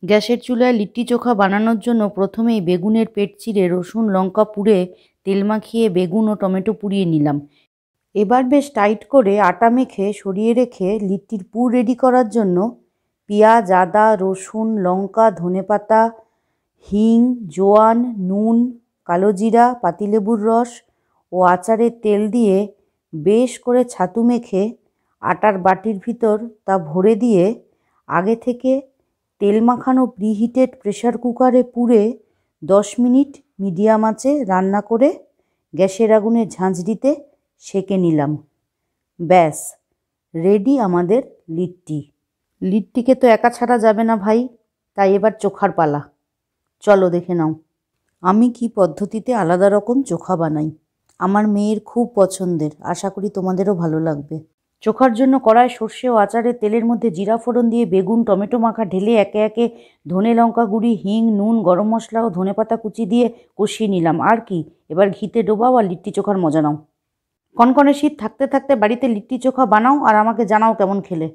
গ্যাসের চুলায় লিট্টি চোখা বানানোর জন্য প্রথমেই বেগুনের পেট চিরে রসুন লঙ্কা পুড়ে তেল মাখিয়ে বেগুন ও টমেটো পুড়িয়ে নিলাম। এবার বেশ টাইট করে আটা মেখে সরিয়ে রেখে লিট্টির পুর রেডি করার জন্য পেঁয়াজ, আদা, রসুন, লঙ্কা, ধনেপাতা, হিং, জোয়ান, নুন, কালো জিরা, পাতিলেবুর রস ও আচারের তেল দিয়ে বেশ করে ছাতু মেখে আটার বাটির ভিতর তা ভরে দিয়ে আগে থেকে তেল মাখানো প্রিহিটেড প্রেসার কুকারে পুরে 10 মিনিট মিডিয়াম আঁচে রান্না করে গ্যাসের আগুনে ঝাঁঝরিতে সেঁকে নিলাম। ব্যাস রেডি আমাদের লিট্টি। লিট্টিকে তো একা ছাড়া যাবে না ভাই, তাই এবার চোখার পালা। চলো দেখে নাও আমি কি পদ্ধতিতে আলাদা রকম চোখা বানাই। আমার মেয়ের খুব পছন্দের, আশা করি তোমাদেরও ভালো লাগবে। চোখার জন্য কড়ায় সর্ষে ও আচারের তেলের মধ্যে জিরা ফোড়ন দিয়ে বেগুন টমেটো মাখা ঢেলে একে একে ধনে লঙ্কা গুঁড়ি, হিং, নুন, গরম মশলা ও ধনেপাতা কুচি দিয়ে কষিয়ে নিলাম। আর কি, এবার ঘিতে ডোবাও আর লিট্টি চোখার মজা নাও। কনকনে শীত থাকতে থাকতে বাড়িতে লিট্টি চোখা বানাও আর আমাকে জানাও কেমন খেলে।